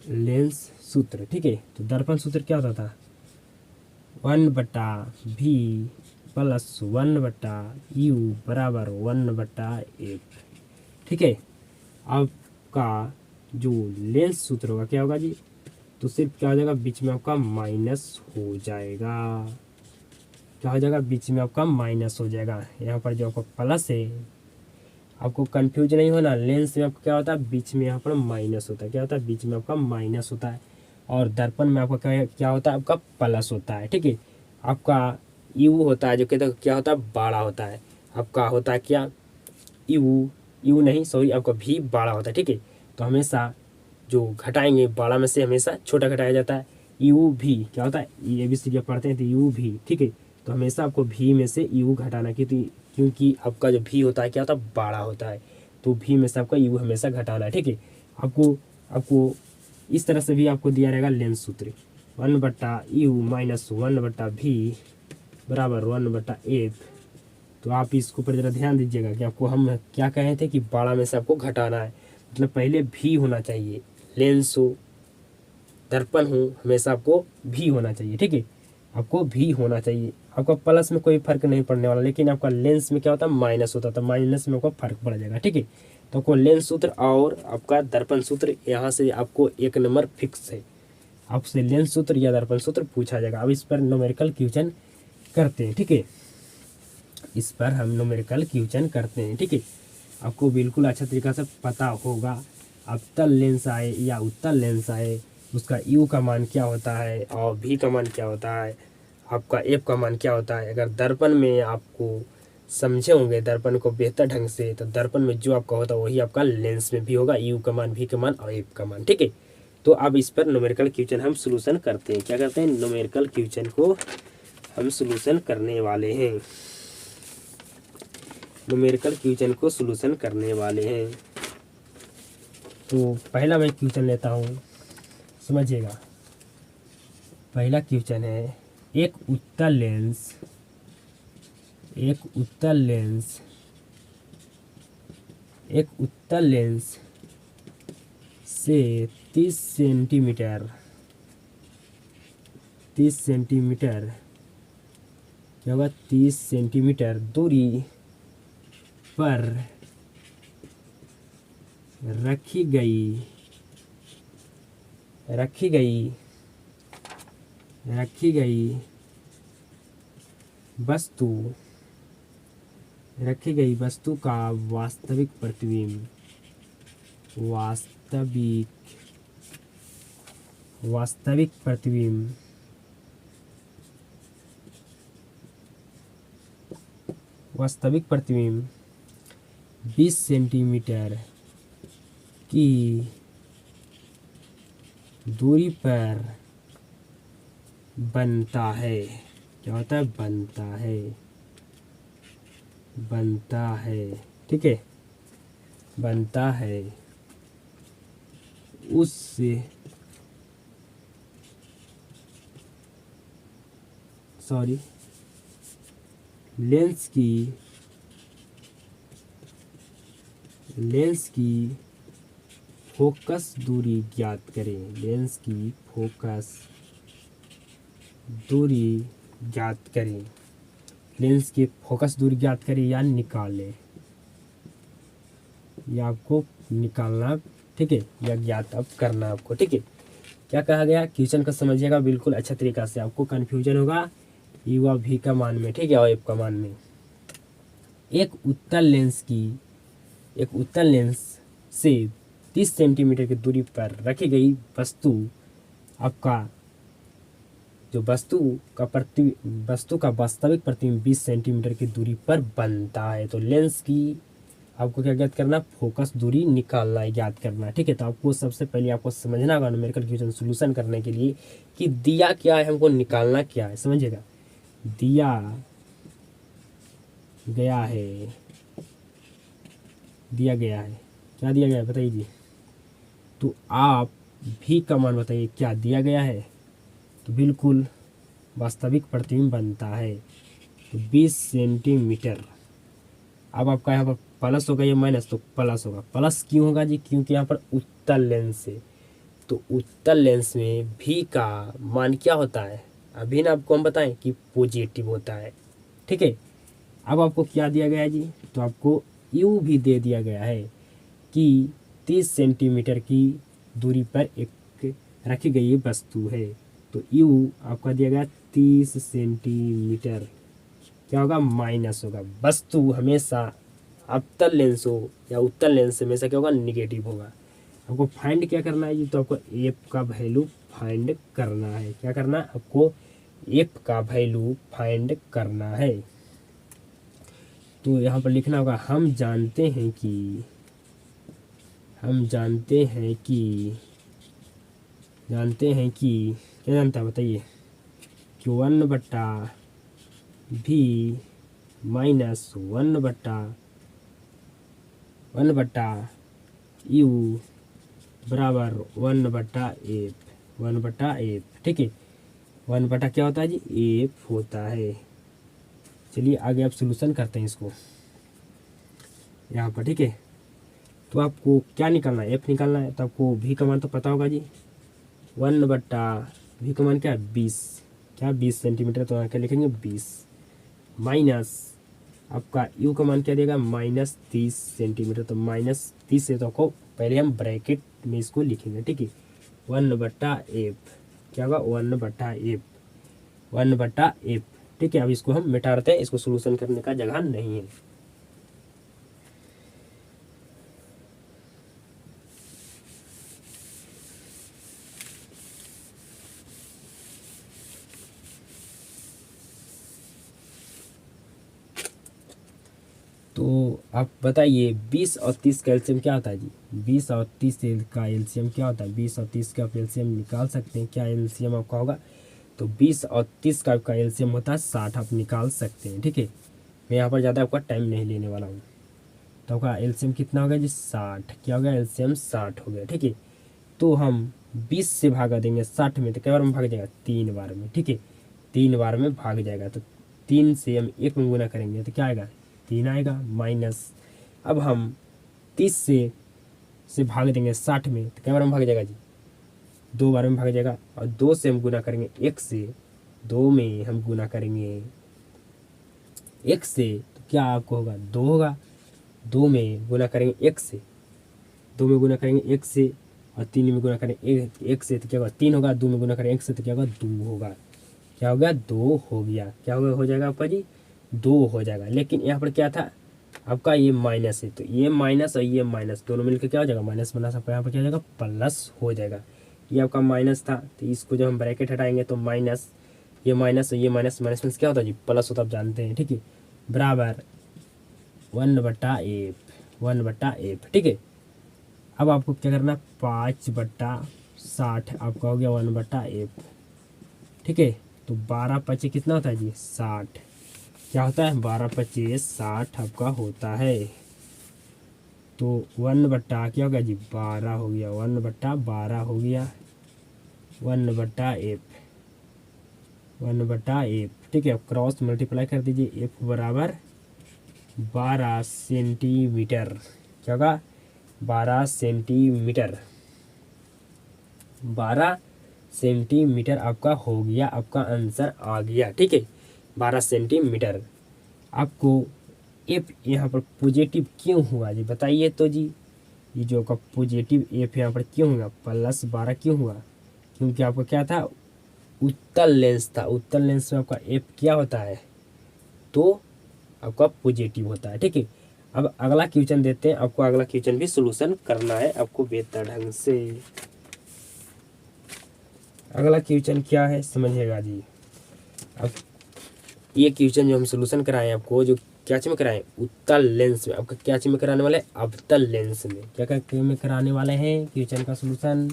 लेंस सूत्र, ठीक है। तो दर्पण सूत्र क्या होता था, 1/v प्लस 1/u बराबर 1/f, ठीक है। आपका जो लेंस सूत्र होगा क्या होगा जी, तो सिर्फ क्या हो जाएगा, बीच में आपका माइनस हो जाएगा, क्या हो जाएगा, बीच में आपका माइनस हो जाएगा। यहाँ पर जो आपका प्लस है, आपको कंफ्यूज नहीं होना, लेंस में आपका क्या होता है, बीच में यहाँ पर माइनस होता है, क्या होता है, बीच में आपका माइनस होता है, और दर्पण में आपका क्या होता है, आपका प्लस होता है, ठीक है। आपका यू होता है जो कहते हैं क्या होता है, बड़ा होता है, आपका होता है क्या, यू, यू नहीं सॉरी, आपका भी बड़ा होता है, ठीक है। तो हमेशा जो घटाएंगे बड़ा में से हमेशा छोटा घटाया जाता है, यू भी क्या होता है, ये भी सीरिया पढ़ते हैं तो यू भी, ठीक है। तो हमेशा आपको भी में से यू घटाना, क्योंकि आपका जो भी होता है क्या होता है, बड़ा होता है, तो भी में से आपका यू हमेशा घटाना है, ठीक है। आपको आपको इस तरह से भी आपको दिया रहेगा लेंस सूत्र, 1/u माइनस 1/v बराबर 1/f। तो आप इसके ऊपर ज़रा ध्यान दीजिएगा कि आपको हम क्या कहे थे कि बड़ा में से आपको घटाना है, मतलब पहले भी होना चाहिए, लेंस हो दर्पण हो हमेशा आपको भी होना चाहिए, ठीक है। आपको भी होना चाहिए, आपका प्लस में कोई फर्क नहीं पड़ने वाला, लेकिन आपका लेंस में क्या होता है, माइनस होता था, माइनस में आपको फर्क पड़ जाएगा, ठीक है। तो आपको लेंस सूत्र और आपका दर्पण सूत्र यहाँ से आपको 1 नंबर फिक्स है, आपसे लेंस सूत्र या दर्पण सूत्र पूछा जाएगा। अब इस पर न्यूमेरिकल क्वेश्चन करते हैं, ठीक है। इस पर हम न्यूमेरिकल क्वेश्चन करते हैं, ठीक है। आपको बिल्कुल अच्छा तरीका से पता होगा, अवतल लेंस आए या उत्तल लेंस आए, उसका यू का मान क्या होता है और भी का मान क्या होता है, आपका एफ का मान क्या होता है। अगर दर्पण में आपको समझे होंगे दर्पण को बेहतर ढंग से, तो दर्पण में जो आपका होता है वही आपका लेंस में भी होगा, यू का मान, भी का मान और एफ का मान, ठीक है। तो अब इस पर न्यूमेरिकल क्वेश्चन हम सोल्यूशन करते हैं, क्या करते हैं, न्यूमेरिकल क्वेश्चन को हम सोल्यूशन करने वाले हैं, न्यूमेरिकल क्वेश्चन को सोल्यूशन करने वाले हैं। तो पहला मैं क्वेश्चन लेता हूँ, समझिएगा। पहला क्वेश्चन है, एक उत्तल लेंस से 30 सेंटीमीटर क्या होगा, 30 सेंटीमीटर दूरी पर रखी गई वस्तु का वास्तविक प्रतिबिंब वास्तविक प्रतिबिंब 20 सेंटीमीटर की दूरी पर बनता है, क्या होता है, बनता है, ठीक है, बनता है। उससे लेंस की फोकस दूरी ज्ञात करें, लेंस की फोकस दूरी ज्ञात करें या निकालें, या आपको निकालना, ठीक है, या ज्ञात अब करना आपको, ठीक है। क्या कहा गया, क्वेश्चन को समझिएगा बिल्कुल अच्छा तरीका से, आपको कन्फ्यूजन होगा यू और भी का मान में, ठीक है, और एफ का मान में। एक उत्तल लेंस से 30 सेंटीमीटर की दूरी पर रखी गई वस्तु, आपका जो वस्तु का वास्तविक प्रतिबिंब 20 सेंटीमीटर की दूरी पर बनता है। तो लेंस की आपको क्या ज्ञात करना, फोकस दूरी निकालना है, ज्ञात करना है, ठीक है। तो आपको सबसे पहले आपको समझना होगा न्यूमेरिकल क्वेश्चन सोल्यूशन करने के लिए कि दिया क्या है, हमको निकालना क्या है, समझिएगा। दिया गया है, क्या दिया गया है बताइए जी। तो आप भी का मान बताइए, क्या दिया गया है, तो बिल्कुल वास्तविक प्रतिबिंब बनता है, तो 20 सेंटीमीटर। अब आपका यहाँ पर प्लस होगा या माइनस, तो प्लस होगा, प्लस क्यों होगा जी, क्योंकि यहाँ पर उत्तल लेंस है, तो उत्तल लेंस में भी का मान क्या होता है, अभी ना आपको हम बताएं कि पॉजिटिव होता है। ठीक है, अब आपको क्या दिया गया है जी, तो आपको यू भी दे दिया गया है कि 30 सेंटीमीटर की दूरी पर एक रखी गई वस्तु है। तो यू आपका दिया गया 30 सेंटीमीटर, क्या होगा, माइनस होगा। वस्तु हमेशा अवतल लेंस हो या उत्तल लेंस से हमेशा क्या होगा, निगेटिव होगा। आपको फाइंड क्या करना है जी, तो आपको एफ का वैल्यू फाइंड करना है। क्या करना है आपको, एफ का वैल्यू फाइंड करना है। तो यहाँ पर लिखना होगा हम जानते हैं कि क्या जानता है बताइए, कि 1/v माइनस 1/u बराबर 1/f। ठीक है, 1 क्या होता है जी, एफ होता है। चलिए आगे आप सोल्यूशन करते हैं इसको यहाँ पर। ठीक है, तो आपको क्या निकालना है, एफ निकालना है। तो आपको भी का मान तो पता होगा जी, 1/v का मान क्या है, 20, क्या 20 सेंटीमीटर, तो यहाँ क्या लिखेंगे 20, माइनस आपका यू का मान क्या देगा, -30 सेंटीमीटर। तो -30 है, तो आपको पहले हम ब्रैकेट में इसको लिखेंगे। ठीक है, 1/f क्या होगा, 1/f। ठीक है, अब इसको हम मिटाते हैं, इसको सोल्यूशन करने का जगह नहीं है। तो आप बताइए 20 और 30 का एलसीएम क्या होता है जी, 20 और 30 का एलसीएम क्या होता है, 20 और 30 का आप एलसीएम निकाल सकते हैं। क्या एलसीएम आपका होगा, तो 20 और 30 का आपका एलसीएम होता है 60, आप निकाल सकते हैं। ठीक है, मैं यहाँ पर ज़्यादा आपका टाइम नहीं लेने वाला हूँ। तो आपका एलसीएम कितना हो गया जी, 60। क्या हो गया, एलसीएम 60 हो गया। ठीक है, तो हम 20 से भागा देंगे 60 में, तो क्या बार में भाग जाएगा, 3 बार में। ठीक है, 3 बार में भाग जाएगा। तो 3 से हम 1 में गुना करेंगे तो क्या आएगा, 3 आएगा, माइनस। अब हम 30 से भाग देंगे 60 में, तो क्या बार में भाग जाएगा जी, 2 बार में भाग जाएगा। और 2 से हम गुना करेंगे 1 से, 2 में हम गुना करेंगे 1 से, तो क्या आपको होगा, 2 होगा। 2 में गुना करेंगे 1 से, 2 में गुना करेंगे 1 से, और 3 में गुना करेंगे 1 से, तो क्या होगा, 3 होगा। 2 में गुना करेंगे 1 से, तो क्या होगा, 2 होगा। क्या हो गया, 2 हो गया। क्या हो जाएगा आपका जी, 2 हो जाएगा। लेकिन यहाँ पर क्या था आपका, ये माइनस है, तो ये माइनस और ये माइनस दोनों मिलकर क्या हो जाएगा, माइनस प्लस, आपका यहाँ पर क्या हो जाएगा, प्लस हो जाएगा। ये आपका माइनस था, तो इसको जब हम ब्रैकेट हटाएंगे तो माइनस, ये माइनस और ये माइनस, माइनस प्लस क्या होता है जी, प्लस होता है, आप जानते हैं। ठीक है, बराबर 1/f। ठीक है, अब आपको क्या करना, 5/60 आपका हो गया 1/f। ठीक है, तो 12×5 कितना होता है जी, 60। क्या होता है, 12×5 60 आपका होता है। तो 1/, क्या हो गया जी, 12 हो गया, 1/12 हो गया, 1/f। ठीक है, क्रॉस मल्टीप्लाई कर दीजिए, एफ बराबर 12 सेंटीमीटर। क्या होगा, 12 सेंटीमीटर, 12 सेंटीमीटर आपका हो गया, आपका आंसर आ गया। ठीक है, 12 सेंटीमीटर। आपको एफ यहाँ पर पॉजिटिव क्यों हुआ जी, बताइए तो जी। ये जो आपका पॉजिटिव एफ यहाँ पर क्यों हुआ, +12 क्यों हुआ, क्योंकि आपका क्या था, उत्तल लेंस था। उत्तल लेंस में आपका एफ क्या होता है, तो आपका पॉजिटिव होता है। ठीक है, अब अगला क्वेश्चन देते हैं आपको। अगला क्वेश्चन भी सोल्यूशन करना है आपको बेहतर ढंग से। अगला क्वेश्चन क्या है समझिएगा जी। अब ये क्वेश्चन जो हम सोल्यूशन कराएं आपको, जो क्या चीज में कराएं, उत्तल लेंस में। आपका क्या चीज में कराने वाले, अवतल लेंस में। क्या क्या में कराने वाले हैं क्वेश्चन का सोल्यूशन,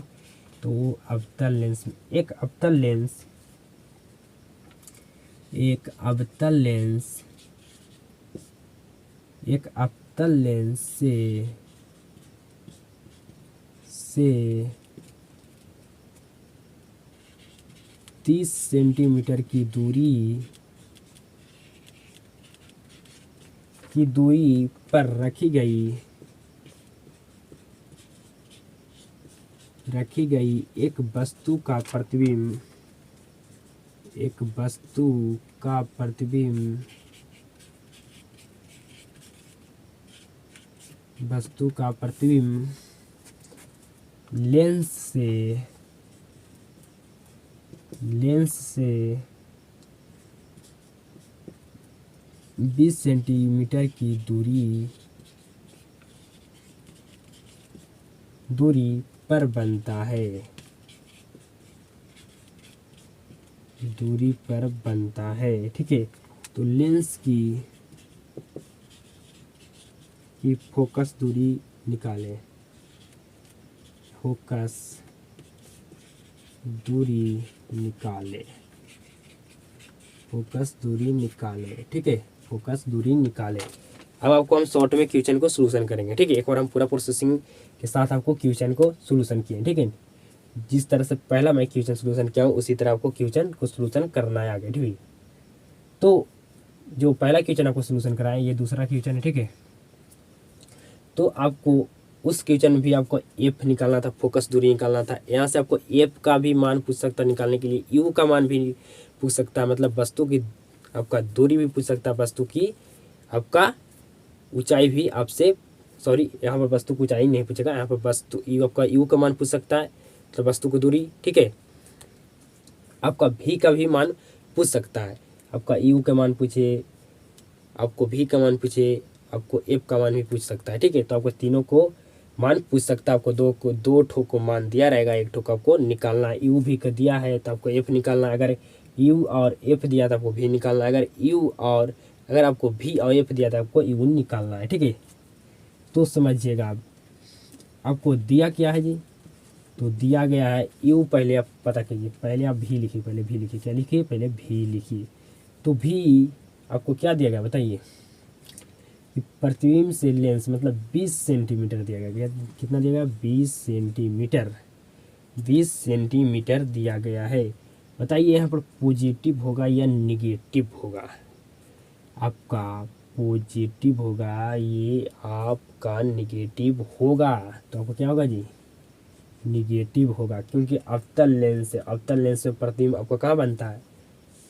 तो अवतल लेंस में। एक अवतल लेंस, एक अवतल लेंस से 30 सेंटीमीटर की दूरी पर रखी गई एक वस्तु का प्रतिबिंब लेंस से 20 सेंटीमीटर की दूरी पर बनता है। ठीक है, तो लेंस की फोकस दूरी निकालें। ठीक है, फोकस दूरी निकालें। अब आपको हम शॉर्ट में क्वेश्चन को सोल्यूशन करेंगे। ठीक है, एक बार हम पूरा प्रोसेसिंग के साथ आपको क्वेश्चन को सोल्यूशन किए। ठीक है, जिस तरह से पहला मैं क्वेश्चन सोल्यूशन किया हूँ उसी तरह आपको क्वेश्चन को सोल्यूशन करना है आगे। ठीक है, तो जो पहला क्वेश्चन आपको सोल्यूशन कराया ये दूसरा क्वेश्चन है। ठीक है, तो आपको उस क्वेश्चन में भी आपको एफ निकालना था, फोकस दूरी निकालना था। यहाँ से आपको एफ का भी मान पूछ सकता है निकालने के लिए, यू का मान भी पूछ सकता है, मतलब वस्तु की आपका दूरी भी पूछ सकता है, वस्तु की आपका ऊंचाई भी आपसे, सॉरी यहाँ पर वस्तु की ऊंचाई नहीं पूछेगा, यहाँ पर वस्तु आपका यू का मान पूछ सकता है, तो वस्तु की दूरी। ठीक है, आपका भी का भी मान पूछ सकता है, आपका यू का मान पूछे, आपको भी का मान पूछे, आपको एफ का मान भी पूछ सकता है। ठीक है, तो आपको तीनों को मान पूछ सकता है। आपको दो ठो को मान दिया रहेगा, एक ठो को आपको निकालना है। यू भी का दिया है तो आपको एफ निकालना है, अगर यू और एफ दिया तो आपको भी निकालना है, अगर आपको भी और एफ दिया तो आपको यू निकालना है। ठीक है, तो समझिएगा आप, आपको दिया क्या है जी, तो दिया गया है यू, पहले आप पता कीजिए, पहले आप भी लिखिए, क्या लिखिए, पहले भी लिखिए। तो भी आपको क्या दिया गया बताइए, प्रतिबिंब से लेंस मतलब 20 सेंटीमीटर दिया गया। कितना दिया गया, 20 सेंटीमीटर दिया गया है। बताइए यहाँ पर पॉजिटिव होगा या निगेटिव होगा, आपका पॉजिटिव होगा, ये आपका निगेटिव होगा। तो आपको क्या होगा जी, निगेटिव होगा, क्योंकि अवतल लेंस में प्रतिबिंब आपको कहाँ बनता है,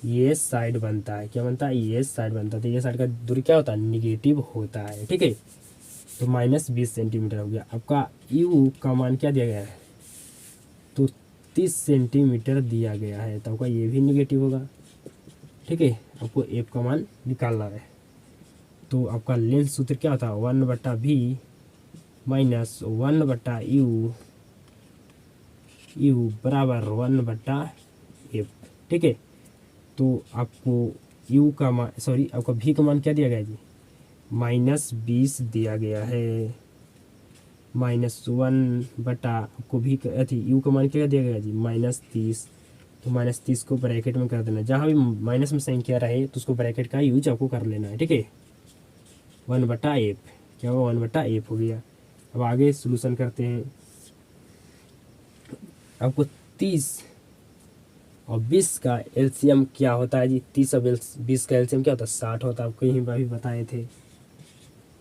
ये साइड बनता है। क्या बनता है, ये साइड बनता है, तो ये साइड का दूरी क्या होता है, निगेटिव होता है। ठीक है, तो -20 सेंटीमीटर हो गया। आपका यू का मान क्या दिया गया है, तो 30 सेंटीमीटर दिया गया है, तो आपका ये भी निगेटिव होगा। ठीक है, आपको एफ का मान निकालना है। तो आपका लेंस सूत्र क्या होता है, 1/v माइनस 1/u बराबर 1/f। ठीक है, तो आपको यू का मान, सॉरी आपका भी का मान क्या दिया गया जी, -20 दिया गया है, -1 आपको भी अथी यू का मान क्या दिया गया जी, -30। तो -30 को ब्रैकेट में कर देना, जहाँ भी माइनस में संख्या रहे तो उसको ब्रैकेट का यूज आपको कर लेना है। ठीक है, 1/f क्या होगा, 1/f हो गया। अब आगे सोल्यूशन करते हैं। आपको 30 और 20 का एलसीएम क्या होता है जी, 30 और 20 का एलसीएम क्या होता है, 60 होता है, आपको यहीं पर भी बताए थे।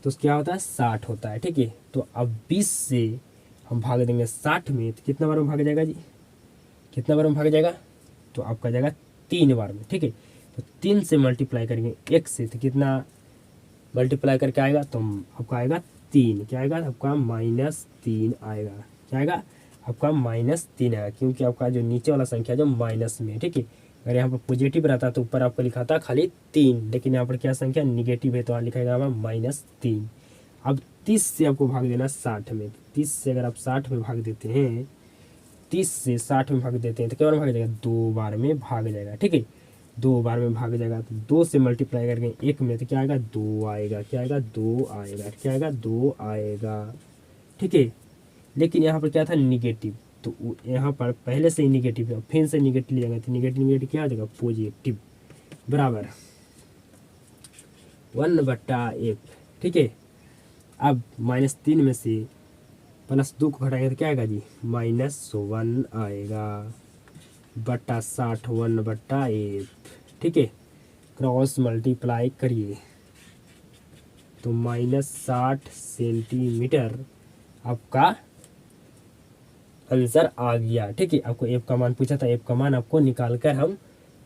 तो क्या होता है, 60 होता है। ठीक है, तो अब 20 से हम भाग देंगे 60 में, तो कितना बार में भाग जाएगा जी, कितना बार में भाग जाएगा, तो आपका जाएगा 3 बार में। ठीक है, तो 3 से मल्टीप्लाई करेंगे 1 से, तो कितना मल्टीप्लाई करके आएगा, तो आपका आएगा 3। क्या आएगा आपका, -3 आएगा। क्या आएगा आपका, -3 आएगा, क्योंकि आपका जो नीचे वाला संख्या जो माइनस में है। ठीक है, अगर यहाँ पर पॉजिटिव रहता तो ऊपर आपको लिखा था खाली 3, लेकिन यहाँ पर क्या संख्या निगेटिव है, तो यहाँ लिखाएगा -3। अब 30 से आपको भाग देना 60 में, 30 से अगर आप 60 में भाग देते हैं, 30 से 60 में भाग देते हैं तो क्या बार में भाग जाएगा, 2 बार में भाग जाएगा। ठीक है, 2 बार में भाग जाएगा, तो 2 से मल्टीप्लाई करके 1 में, तो क्या आएगा, 2 आएगा। क्या आएगा, 2 आएगा। क्या आएगा, 2 आएगा। ठीक है, लेकिन यहाँ पर क्या था, निगेटिव, तो यहाँ पर पहले से ही निगेटिव है, फिर से निगेटिव लिया गया, तो निगेटिव क्या आ जाएगा, पॉजिटिव, बराबर 1/f। ठीक है, अब -3 में से +2 को घटाएंगे तो क्या आएगा जी, -1 आएगा, बटा 60 1/f। ठीक है, क्रॉस मल्टीप्लाई करिए तो -60 सेंटीमीटर आपका आंसर आ गया। ठीक है, आपको एफ का मान पूछा था, एफ का मान आपको निकाल कर हम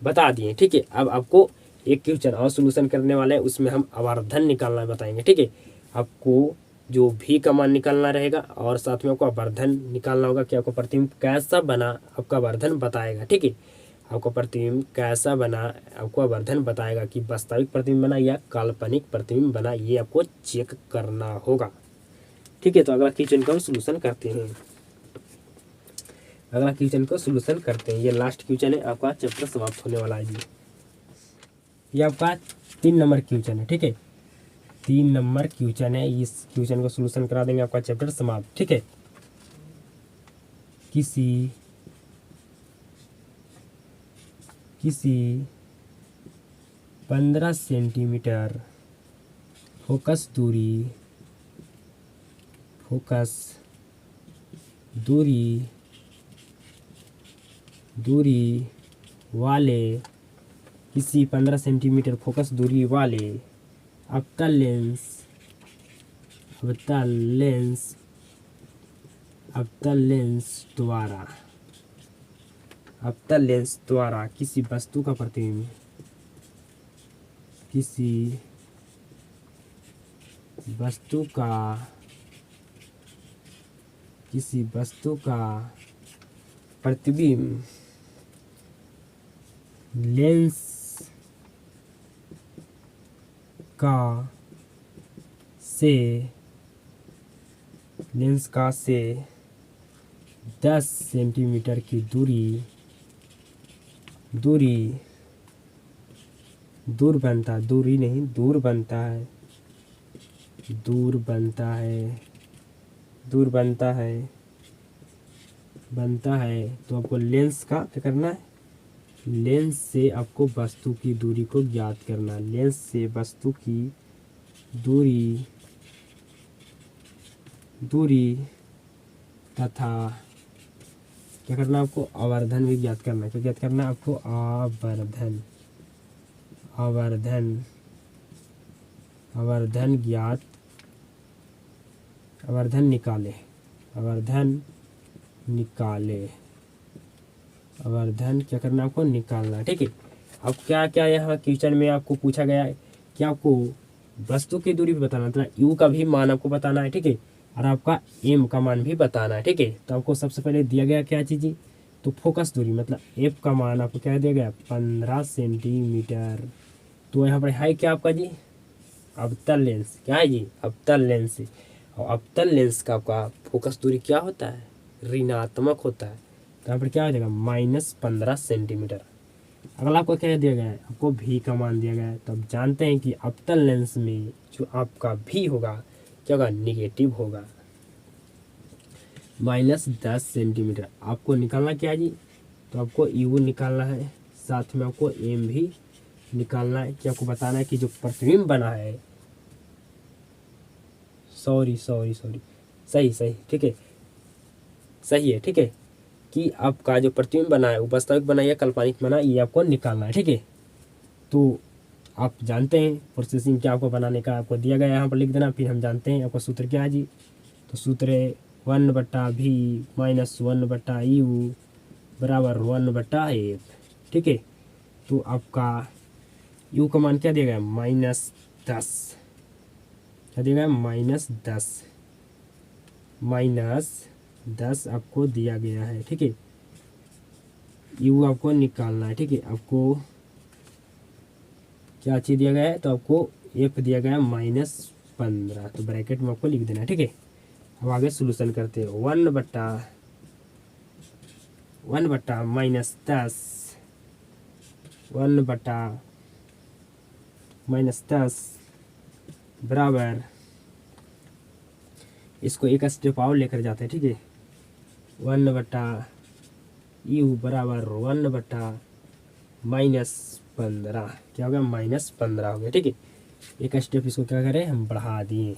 बता दिए। ठीक है, अब आपको एक क्वेश्चन और सोल्यूशन करने वाले हैं, उसमें हम आवर्धन निकालना बताएंगे। ठीक है, आपको जो भी का मान निकालना रहेगा और साथ में आपको आवर्धन निकालना होगा कि आपको प्रतिबिंब कैसा बना, आपका आवर्धन बताएगा। ठीक है, आपको प्रतिबिंब कैसा बना, आपको आवर्धन बताएगा कि वास्तविक प्रतिबिंब बना या काल्पनिक प्रतिबिंब बना, ये आपको चेक करना होगा। ठीक है, तो अगला क्वेश्चन का हम सोल्यूशन करते हैं। अगला क्वेश्चन को सोल्यूशन करते हैं। ये लास्ट क्वेश्चन है, आपका चैप्टर समाप्त होने वाला है जी। ये आपका 3 नंबर क्वेश्चन है। ठीक है, 3 नंबर क्वेश्चन है, इस क्वेश्चन को सोल्यूशन करा देंगे, आपका चैप्टर समाप्त। ठीक है, किसी 15 सेंटीमीटर फोकस दूरी वाले, किसी 15 सेंटीमीटर फोकस दूरी वाले अवतल लेंस द्वारा किसी वस्तु का प्रतिबिंब प्रतिबिंब लेंस का से 10 सेंटीमीटर की दूर बनता है, तो आपको लेंस का क्या करना है, लेंस से आपको वस्तु की दूरी को ज्ञात करना। लेंस से वस्तु की दूरी तथा क्या करना, आपको आवर्धन भी ज्ञात करना है। क्या ज्ञात करना है आपको, आवर्धन क्या करना है आपको, निकालना। ठीक है, अब क्या क्या यहाँ क्वेश्चन में आपको पूछा गया है कि आपको वस्तु की दूरी भी बताना, मतलब यू का भी मान आपको बताना है। ठीक है, और आपका एम का मान भी बताना है। ठीक है, तो आपको सबसे पहले दिया गया क्या चीज़, तो फोकस दूरी मतलब एफ का मान आपको क्या दिया गया, 15 सेंटीमीटर। तो यहाँ पर है क्या आपका जी, अवतल लेंस। क्या है जी, अवतल लेंस। और अवतल लेंस का आपका फोकस दूरी क्या होता है, ऋणात्मक होता है। तो यहाँ पर क्या हो जाएगा, -15 सेंटीमीटर। अगला आपको क्या दिया गया है, आपको भी का मान दिया गया है। तो आप जानते हैं कि अवतल लेंस में जो आपका भी होगा क्या होगा, निगेटिव होगा, -10 सेंटीमीटर। आपको निकालना क्या है जी, तो आपको यू निकालना है, साथ में आपको एम भी निकालना है। कि आपको बताना है कि जो प्रतिबिंब बना है, सॉरी सही ठीक है, सही है। ठीक है, कि आपका जो प्रतिबिंब बना है वो वास्तविक बना या काल्पनिक बना, ये आपको निकालना है। ठीक है, तो आप जानते हैं प्रोसेसिंग क्या आपको बनाने का आपको दिया गया है, यहाँ पर लिख देना। फिर हम जानते हैं आपका सूत्र क्या है जी, तो सूत्र है 1/v - 1/u बराबर 1/f। ठीक है, तो आपका u का मान क्या दिया गया, -10। क्या दिया गया, -10 आपको दिया गया है। ठीक है, u आपको निकालना है। ठीक है, आपको क्या चीज़ दिया गया है, तो आपको f दिया गया है -15, तो ब्रैकेट में आपको लिख देना है। ठीक है, अब आगे सोल्यूशन करते हैं। 1/-10 1/-10 बराबर, इसको एक स्टेप और लेकर जाते हैं। ठीक है, 1/u बराबर 1/-15, क्या हो गया, -15 हो गया। ठीक है, एक स्टेप इसको क्या करें, हम बढ़ा दिए।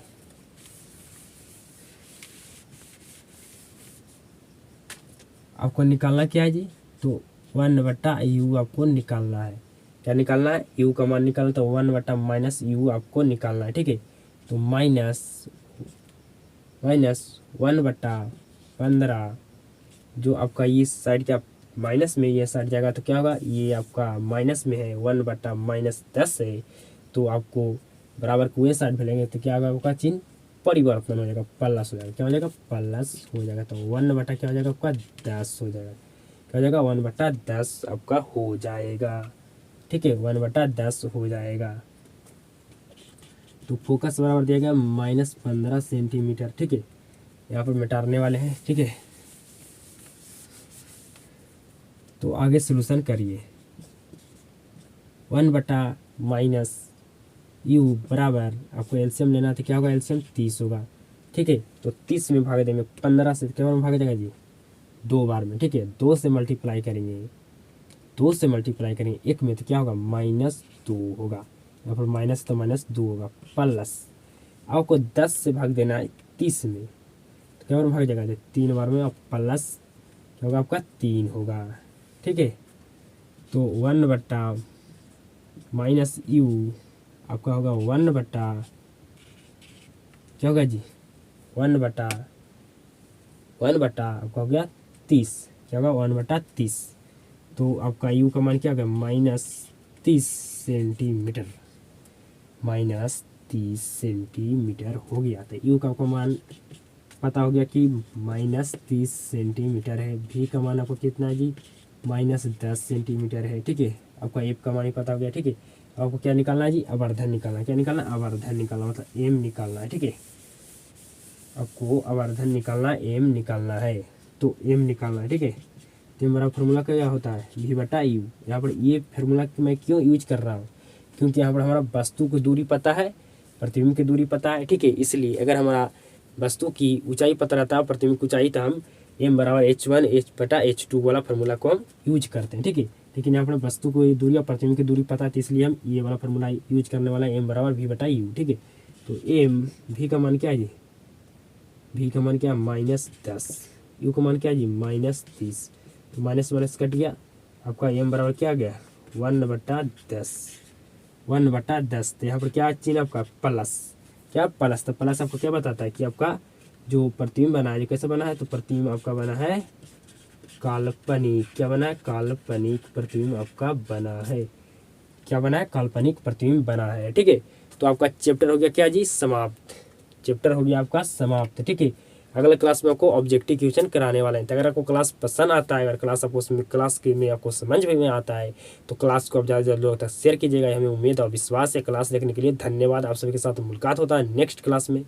आपको निकालना क्या है जी, तो 1/u आपको निकालना है। क्या निकालना है, u का मान निकालना, तो 1/-u आपको निकालना है। ठीक है, तो -1/15 जो आपका ये साइड क्या माइनस में ये साइड जाएगा तो क्या होगा, ये आपका माइनस में है 1/-10 है, तो आपको बराबर को ये साइड मिलेंगे तो क्या होगा, आपका चिन्ह परिवर्तन हो जाएगा, प्लस हो जाएगा। क्या हो जाएगा, प्लस हो जाएगा। तो 1 क्या हो जाएगा आपका 10 हो जाएगा। क्या हो जाएगा, 1/10 आपका हो जाएगा। ठीक है, 1/10 हो जाएगा। तो फोकस बराबर दिया गया -15 सेंटीमीटर। ठीक है, यहाँ पर मिटाने वाले हैं। ठीक है, तो आगे सोल्यूशन करिए। 1/-u बराबर आपको एलसीएम लेना तो क्या होगा, एलसीएम 30 होगा। ठीक है, तो 30 में भाग देंगे 15 से, क्या बार में भाग जाएगा जी, 2 बार में। ठीक है, 2 से मल्टीप्लाई करेंगे, 2 से मल्टीप्लाई करेंगे 1 में तो क्या होगा, -2 होगा। यहाँ पर माइनस तो -2 होगा, प्लस आपको 10 से भाग देना है 30 में, तो क्या बार में भाग जाएगा, 3 बार में, और प्लस क्या होगा आपका 3 होगा। ठीक है, तो 1/-u आपका होगा 1/, क्या होगा जी, 1/1 आपका हो गया 30। क्या होगा, 1/30। तो आपका u का मान क्या होगा, -30 सेंटीमीटर, -30 सेंटीमीटर हो गया। तो u का आपका मान पता हो गया कि -30 सेंटीमीटर है। भी का मान आपको कितना है जी, -10 सेंटीमीटर है। ठीक है, आपका एफ का मान ही पता हो गया। ठीक है, आपको क्या निकालना है जी, आवर्धन निकालना है। क्या निकालना है, आवर्धन निकालना, मतलब एम निकालना है। ठीक है, आपको आवर्धन निकालना है, एम निकालना है, तो एम निकालना है। ठीक है, तो मेरा फार्मूला क्या होता है, v/u। यहाँ पर ये फार्मूला मैं क्यों यूज कर रहा हूँ, क्योंकि यहाँ पर हमारा वस्तु की दूरी पता है, प्रतिबिंब की दूरी पता है। ठीक है, इसलिए अगर हमारा वस्तु की ऊंचाई पता रहता है, प्रतिबिंब की ऊंचाई, तो हम m बराबर h1 h/h2 वाला फार्मूला को हम यूज करते हैं। ठीक है, लेकिन यहाँ पर वस्तु को दूरी और प्रतिबिंब की दूरी पता है, तो इसलिए हम ये वाला फार्मूला यूज करने वाला है, m बराबर v/u। ठीक है, तो m v का मान क्या है जी, v का मान क्या है, -10, u का मान क्या है जी, -30। तो माइनस माइनस कट गया, आपका m बराबर क्या आ गया, 1/10, 1/10। तो यहाँ पर क्या चिन्ह आपका, प्लस। क्या प्लस, तो प्लस आपको क्या बताता है कि आपका जो प्रतिबिंब बना है, कैसे बना है, तो प्रतिबिंब आपका बना है काल्पनिक। क्या बना है, काल्पनिक प्रतिबिंब आपका बना है। क्या बना है, काल्पनिक प्रतिबिंब बना है। ठीक है, तो आपका चैप्टर हो गया क्या जी, समाप्त। चैप्टर हो गया आपका समाप्त। ठीक है, अगले क्लास में आपको ऑब्जेक्टिव क्वेश्चन कराने वाले हैं। तो अगर आपको क्लास पसंद आता है, अगर क्लास आपको क्लास के में आपको समझ में आता है, तो क्लास को आप ज़्यादा से ज़्यादा लोगों तक शेयर कीजिएगा। हमें उम्मीद और विश्वास है। क्लास देखने के लिए धन्यवाद। आप सभी के साथ मुलाकात होता है नेक्स्ट क्लास में।